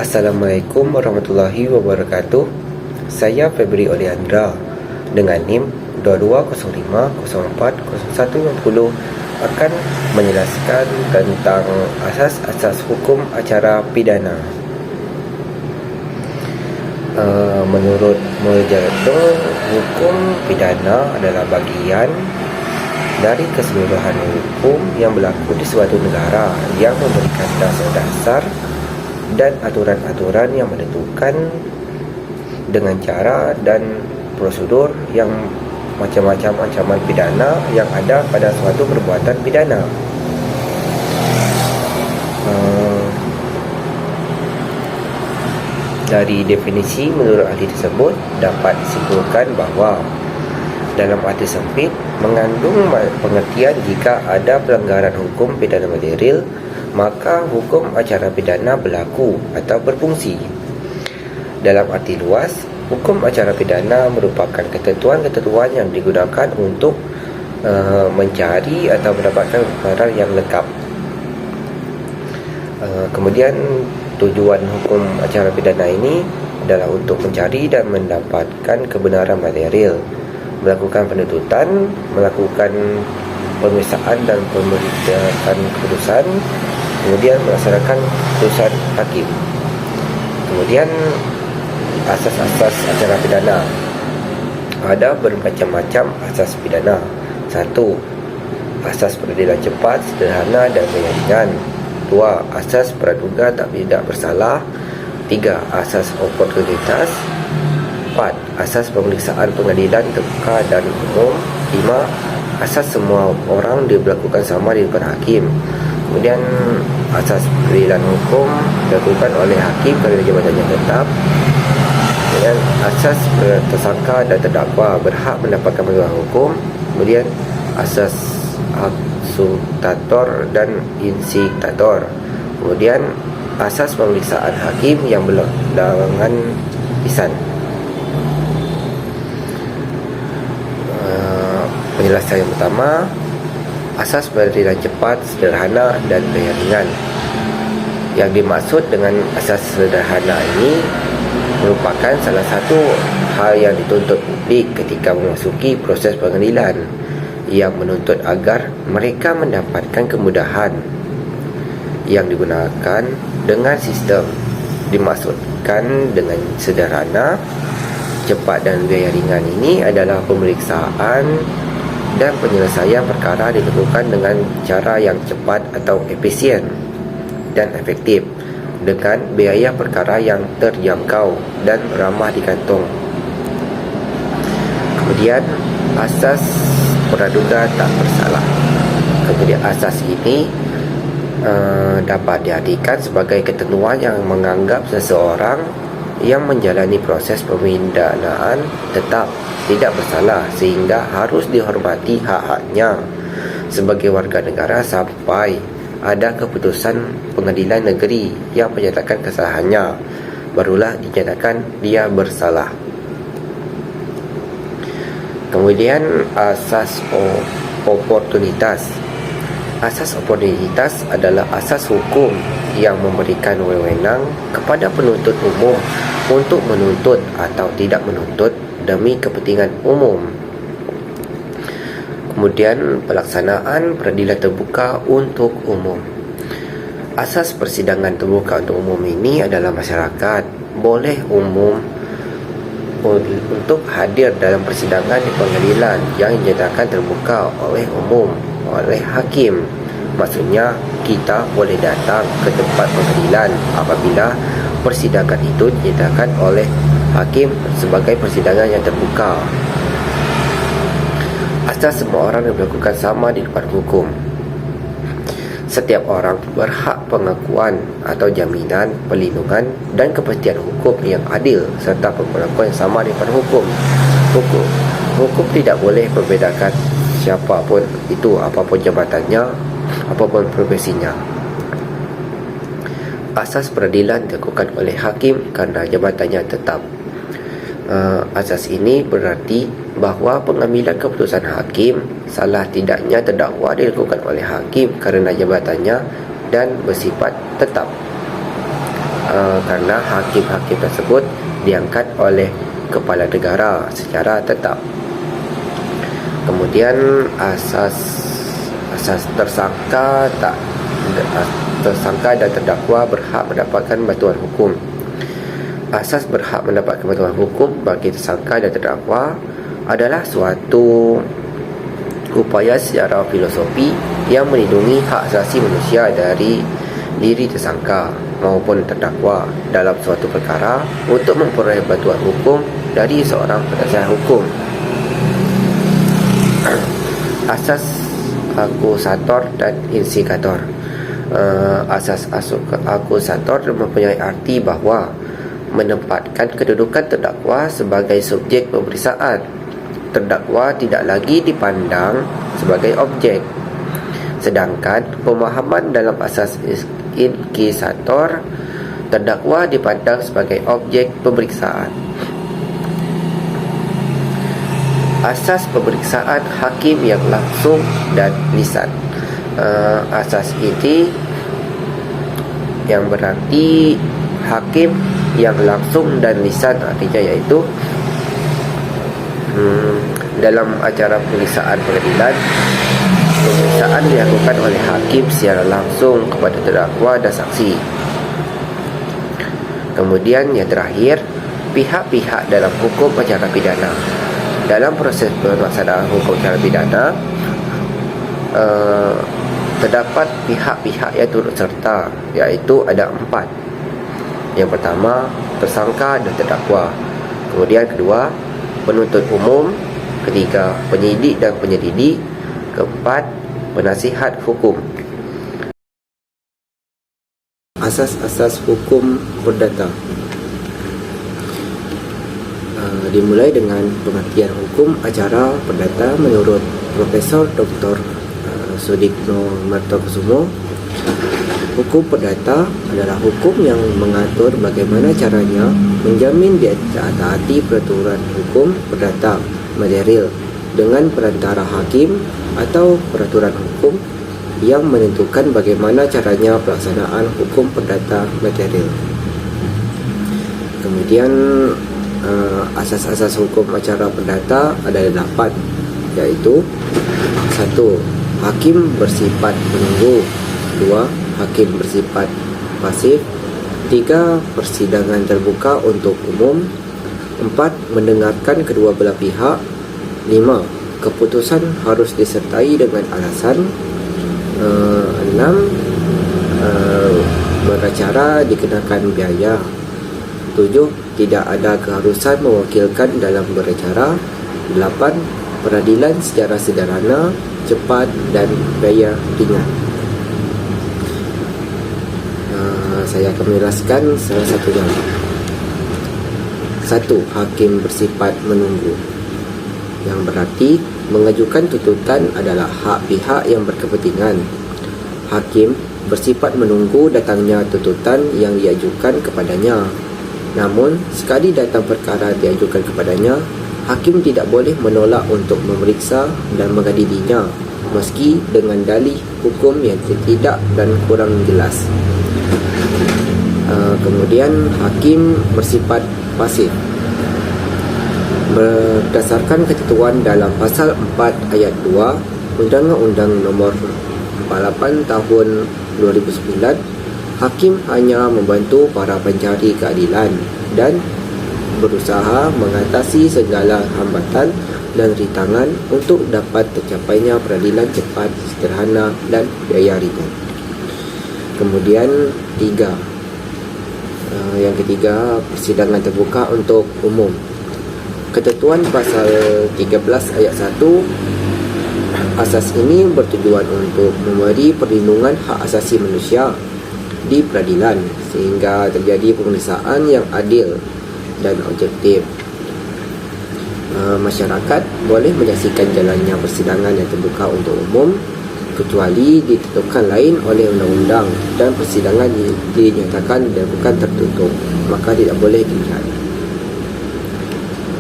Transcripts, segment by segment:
Assalamualaikum warahmatullahi wabarakatuh. Saya Febri Oleandra dengan NIM 2205040160 akan menjelaskan tentang asas-asas hukum acara pidana. Menurut Mujaladul, hukum pidana adalah bagian dari keseluruhan hukum yang berlaku di suatu negara yang memberikan dasar-dasar dan aturan-aturan yang menentukan dengan cara dan prosedur yang macam-macam ancaman pidana yang ada pada suatu perbuatan pidana. Dari definisi menurut ahli tersebut dapat disimpulkan bahawa dalam arti sempit mengandung pengertian jika ada pelanggaran hukum pidana material, maka hukum acara pidana berlaku atau berfungsi. Dalam arti luas, hukum acara pidana merupakan ketentuan-ketentuan yang digunakan untuk mencari atau mendapatkan kebenaran yang lengkap. Kemudian tujuan hukum acara pidana ini adalah untuk mencari dan mendapatkan kebenaran material, melakukan penuntutan, melakukan pemeriksaan dan pemeriksaan keputusan, kemudian melaksanakan keputusan hakim. Kemudian asas-asas acara pidana. Ada bermacam-macam asas pidana. 1. Asas peradilan cepat, sederhana dan ringan. 2. Asas praduga tak bersalah. 3. Asas oportunitas. 4. Asas pemeriksaan pengadilan terbuka dan umum. 5. Asas semua orang diberlakukan sama di depan hakim. Kemudian asas peradilan hukum dilakukan oleh hakim kerana jabatannya tetap. Kemudian asas tersangka dan terdakwa berhak mendapatkan bantuan hukum. Kemudian asas aksusator dan insitator. Kemudian asas pemeriksaan hakim yang berlarangan lisan. Penjelasan yang pertama, asas peradilan cepat, sederhana dan ringan. Yang dimaksud dengan asas sederhana ini merupakan salah satu hal yang dituntut publik ketika memasuki proses pengadilan, yang menuntut agar mereka mendapatkan kemudahan yang digunakan dengan sistem. Dimaksudkan dengan sederhana, cepat dan biaya ringan ini adalah pemeriksaan dan penyelesaian perkara dilakukan dengan cara yang cepat atau efisien dan efektif, dengan biaya perkara yang terjangkau dan ramah di kantong. Kemudian asas praduga tak bersalah. Kemudian asas ini dapat diartikan sebagai ketentuan yang menganggap seseorang yang menjalani proses pemindanaan tetap tidak bersalah, sehingga harus dihormati hak-haknya sebagai warga negara sampai ada keputusan pengadilan negeri yang menyatakan kesalahannya, barulah dinyatakan dia bersalah. Kemudian asas oportunitas. Asas oportunitas adalah asas hukum yang memberikan wewenang kepada penuntut umum untuk menuntut atau tidak menuntut demi kepentingan umum. Kemudian pelaksanaan peradilan terbuka untuk umum. Asas persidangan terbuka untuk umum ini adalah masyarakat boleh umum untuk hadir dalam persidangan di pengadilan yang dinyatakan terbuka oleh umum oleh hakim. Maksudnya kita boleh datang ke tempat pengadilan apabila persidangan itu dinyatakan oleh hakim sebagai persidangan yang terbuka. Asas semua orang diberlakukan sama di depan hukum. Setiap orang berhak pengakuan atau jaminan, perlindungan dan kepastian hukum yang adil serta perlakuan yang sama di depan hukum. Hukum tidak boleh membedakan siapapun itu, apapun jabatannya, apapun profesinya. Asas peradilan dilakukan oleh hakim kerana jabatannya tetap. Asas ini berarti bahawa pengambilan keputusan hakim salah tidaknya terdakwa dilakukan oleh hakim kerana jabatannya dan bersifat tetap. karena hakim-hakim tersebut diangkat oleh kepala negara secara tetap. Kemudian asas tersangka dan terdakwa berhak mendapatkan bantuan hukum. Asas berhak mendapatkan bantuan hukum bagi tersangka dan terdakwa adalah suatu upaya secara filosofi yang melindungi hak asasi manusia dari diri tersangka maupun terdakwa dalam suatu perkara untuk memperoleh bantuan hukum dari seorang penasihat hukum. Asas akusator dan insikator. Asas akusator mempunyai arti bahawa menempatkan kedudukan terdakwa sebagai subjek pemeriksaan. Terdakwa tidak lagi dipandang sebagai objek. Sedangkan pemahaman dalam asas inquisitor, terdakwa dipandang sebagai objek pemeriksaan. Asas pemeriksaan hakim yang langsung dan lisan. Asas ini yang berarti hakim yang langsung dan lisan, artinya iaitu dalam acara pemeriksaan pengadilan, pemeriksaan dilakukan oleh hakim secara langsung kepada terdakwa dan saksi. Kemudian yang terakhir, pihak-pihak dalam hukum acara pidana. Dalam proses pelaksanaan hukum acara pidana, terdapat pihak-pihak yang turut serta, iaitu ada 4. Yang pertama, tersangka dan terdakwa. Kemudian kedua, penuntut umum. Ketiga, penyidik dan penyelidik. Keempat, penasihat hukum. Asas-asas hukum perdata. Dimulai dengan pengertian hukum acara perdata menurut Profesor Dr. Sudikno Martokusumo. Hukum perdata adalah hukum yang mengatur bagaimana caranya menjamin ditaati peraturan hukum perdata material dengan perantara hakim atau peraturan hukum yang menentukan bagaimana caranya pelaksanaan hukum perdata material. Kemudian asas-asas hukum acara perdata ada 8, iaitu 1. Hakim bersifat penunggu. 2. Hakim bersifat pasif. 3. Persidangan terbuka untuk umum. 4. Mendengarkan kedua belah pihak. 5. Keputusan harus disertai dengan alasan. 6. Beracara dikenakan biaya. 7. Tidak ada keharusan mewakilkan dalam beracara. 8. Peradilan secara sederhana, cepat dan biaya ringan. Saya akan menjelaskan salah satunya. 1. Hakim bersifat menunggu, yang berarti mengajukan tuntutan adalah hak pihak yang berkepentingan. Hakim bersifat menunggu datangnya tuntutan yang diajukan kepadanya. Namun, sekali datang perkara diajukan kepadanya, hakim tidak boleh menolak untuk memeriksa dan mengadilinya, meski dengan dalih hukum yang tidak dan kurang jelas. Kemudian, hakim bersifat pasif. Berdasarkan ketentuan dalam pasal 4 ayat 2 Undang-Undang Nomor 48 Tahun 2009, hakim hanya membantu para pencari keadilan dan berusaha mengatasi segala hambatan dan rintangan untuk dapat tercapainya peradilan cepat, sederhana dan biaya ringan. Kemudian 3. Yang ketiga, persidangan terbuka untuk umum. Ketentuan pasal 13 ayat 1, asas ini bertujuan untuk memberi perlindungan hak asasi manusia di peradilan sehingga terjadi pemeriksaan yang adil dan objektif. Masyarakat boleh menyaksikan jalannya persidangan yang terbuka untuk umum kecuali ditentukan lain oleh undang-undang dan persidangan dinyatakan dan bukan tertutup, maka tidak boleh dilihat.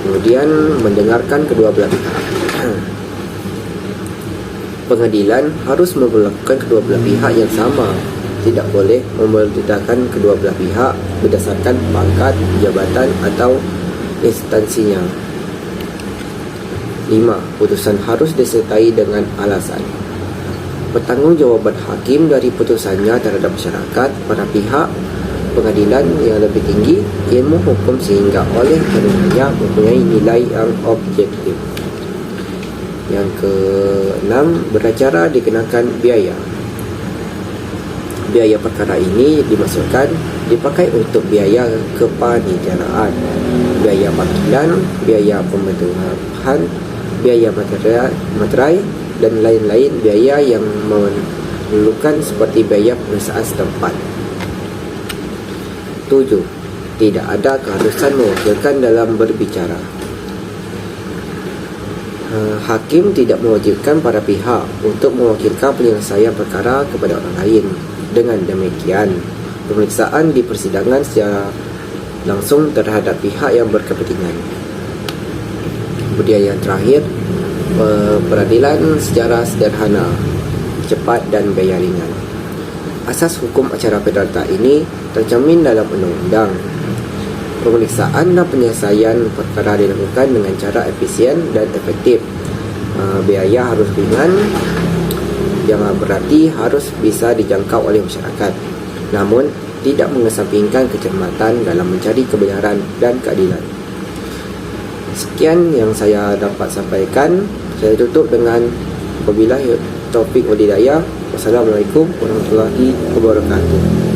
Kemudian mendengarkan kedua belah pihak. Pengadilan harus memperlakukan kedua belah pihak yang sama tidak boleh membedakan kedua belah pihak berdasarkan pangkat, jabatan atau instansinya. 5. Putusan harus disertai dengan alasan. Pertanggungjawaban hakim dari putusannya terhadap masyarakat, para pihak, pengadilan yang lebih tinggi, ilmu hukum sehingga oleh karenanya mempunyai nilai yang objektif. Yang ke-6, beracara dikenakan biaya. Biaya perkara ini dimaksudkan dipakai untuk biaya kepanitiaan, biaya panggilan, biaya pembentukan, biaya materai dan lain-lain biaya yang memerlukan seperti biaya pemeriksaan setempat. 7. Tidak ada keharusan mewakilkan dalam berbicara. Hakim tidak mewajibkan para pihak untuk mewakilkan penyelesaian perkara kepada orang lain. Dengan demikian, pemeriksaan di persidangan secara langsung terhadap pihak yang berkepentingan. Kemudian yang terakhir, peradilan secara sederhana, cepat dan biaya ringan. Asas hukum acara perdata ini tercermin dalam undang-undang. Pemeriksaan dan penyelesaian perkara dilakukan dengan cara efisien dan efektif. Biaya harus ringan, yang berarti harus bisa dijangkau oleh masyarakat, namun tidak mengesampingkan kecermatan dalam mencari kebenaran dan keadilan. Sekian yang saya dapat sampaikan. Saya tutup dengan wabillahi taufik wal hidayah. Wassalamualaikum warahmatullahi wabarakatuh.